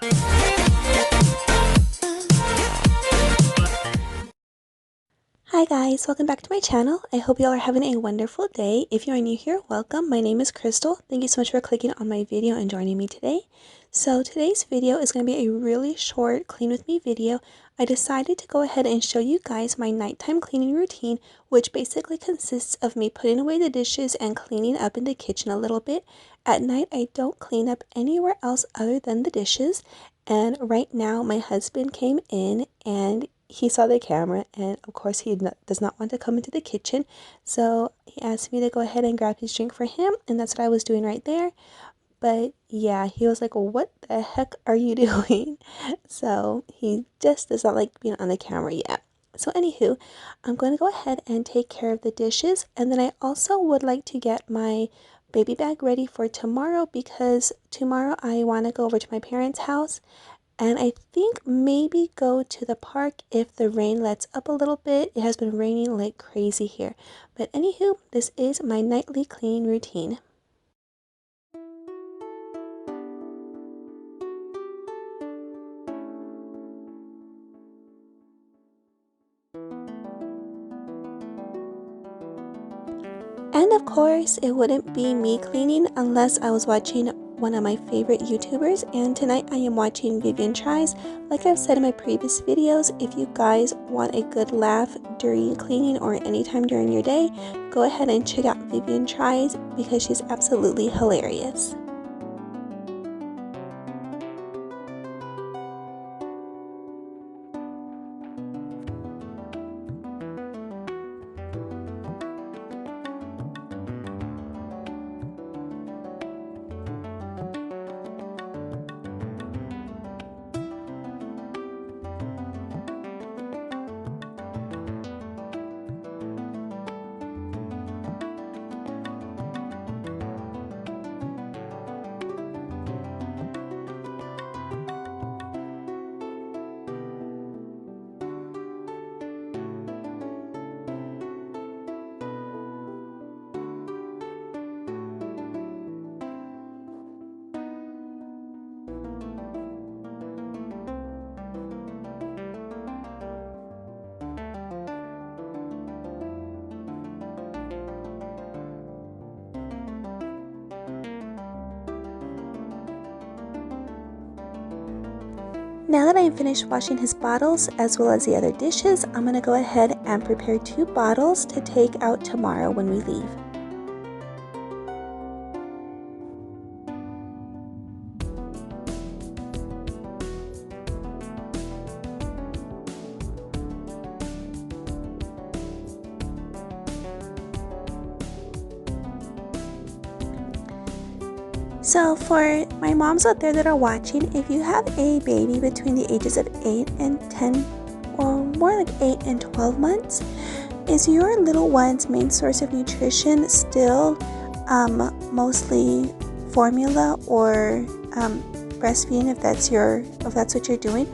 Hi guys, welcome back to my channel. I hope you all are having a wonderful day. If you are new here, welcome. My name is Crystal. Thank you so much for clicking on my video and joining me today. So today's video is going to be a really short clean with me video. I decided to go ahead and show you guys my nighttime cleaning routine, which basically consists of me putting away the dishes and cleaning up in the kitchen a little bit. At night, I don't clean up anywhere else other than the dishes. And right now, my husband came in and he saw the camera, and of course he does not want to come into the kitchen, so he asked me to go ahead and grab his drink for him, and that's what I was doing right there. But yeah, he was like, well, what the heck are you doing? So he just does not like being on the camera yet. So anywho, I'm going to go ahead and take care of the dishes, and then I also would like to get my baby bag ready for tomorrow, because tomorrow I want to go over to my parents' house and I think maybe go to the park if the rain lets up a little bit. It has been raining like crazy here. But anywho, this is my nightly cleaning routine. And of course, it wouldn't be me cleaning unless I was watching one of my favorite YouTubers, and tonight I am watching Vivian Tries. Like I've said in my previous videos, if you guys want a good laugh during cleaning or anytime during your day, go ahead and check out Vivian Tries because she's absolutely hilarious. Now that I am finished washing his bottles as well as the other dishes, I'm going to go ahead and prepare 2 bottles to take out tomorrow when we leave. So for my moms out there that are watching, if you have a baby between the ages of 8 and 10, or more like 8 and 12 months, is your little one's main source of nutrition still mostly formula or breastfeeding, if that's what you're doing,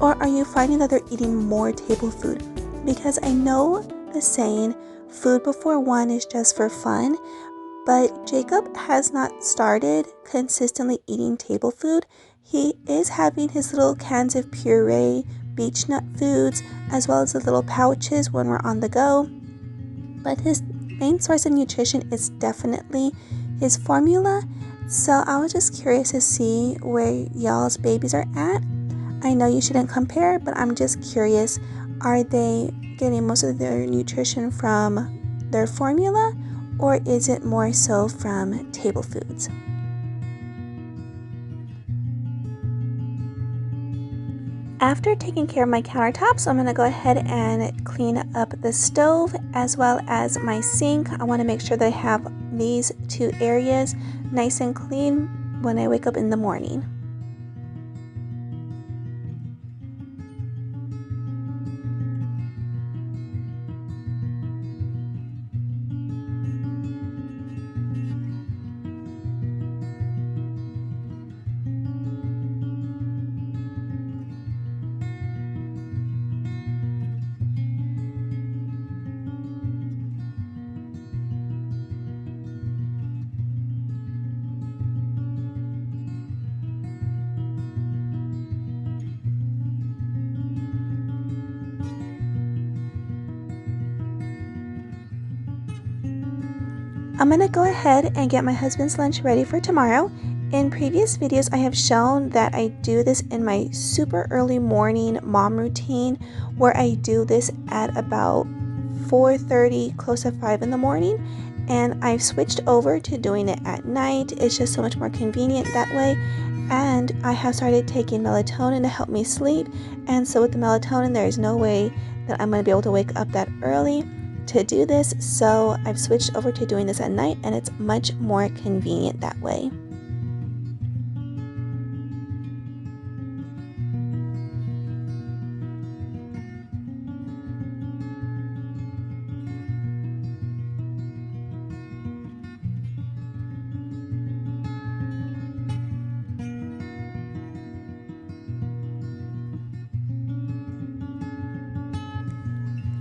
or are you finding that they're eating more table food? Because I know the saying, food before 1 is just for fun, but Jacob has not started consistently eating table food. He is having his little cans of puree, beech nut foods, as well as the little pouches when we're on the go. But his main source of nutrition is definitely his formula. So I was just curious to see where y'all's babies are at. I know you shouldn't compare, but I'm just curious. Are they getting most of their nutrition from their formula, or is it more so from table foods? After taking care of my countertops, I'm going to go ahead and clean up the stove as well as my sink. I want to make sure that I have these 2 areas nice and clean when I wake up in the morning. I'm gonna go ahead and get my husband's lunch ready for tomorrow. In previous videos, I have shown that I do this in my super early morning mom routine, where I do this at about 4:30, close to 5 in the morning, and I've switched over to doing it at night. It's just so much more convenient that way, and I have started taking melatonin to help me sleep, and so with the melatonin, there is no way that I'm going to be able to wake up that early to do this, so I've switched over to doing this at night, and it's much more convenient that way.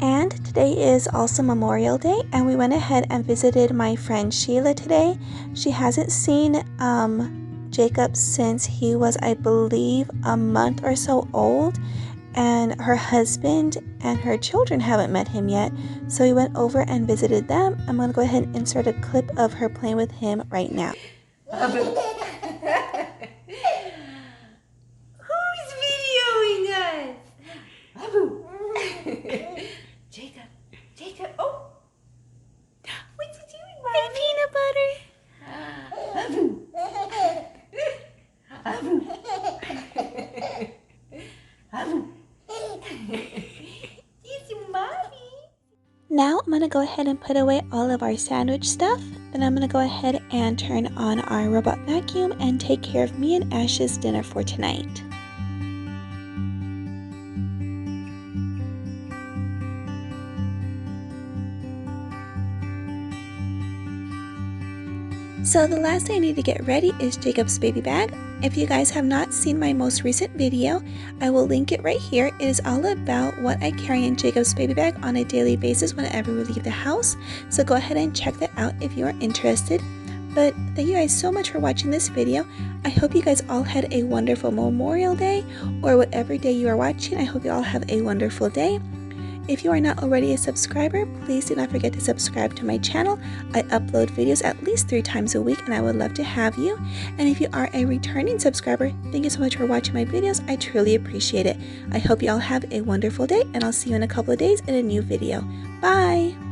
And today is also Memorial Day, and we went ahead and visited my friend Sheila today. She hasn't seen Jacob since he was, I believe, a month or so old, and her husband and her children haven't met him yet, so we went over and visited them. I'm going to go ahead and insert a clip of her playing with him right now. Who's videoing us? Abu. Jacob, oh. What's he doing, Mommy? Hey, peanut butter. Abu. Abu. It's Mommy. Now I'm going to go ahead and put away all of our sandwich stuff. Then I'm going to go ahead and turn on our robot vacuum and take care of me and Ash's dinner for tonight. So the last thing I need to get ready is Jacob's baby bag. If you guys have not seen my most recent video, I will link it right here. It is all about what I carry in Jacob's baby bag on a daily basis whenever we leave the house. So go ahead and check that out if you are interested. But thank you guys so much for watching this video. I hope you guys all had a wonderful Memorial Day, or whatever day you are watching. I hope you all have a wonderful day. If you are not already a subscriber, please do not forget to subscribe to my channel. I upload videos at least 3 times a week, and I would love to have you. And if you are a returning subscriber, thank you so much for watching my videos. I truly appreciate it. I hope you all have a wonderful day, and I'll see you in a couple of days in a new video. Bye!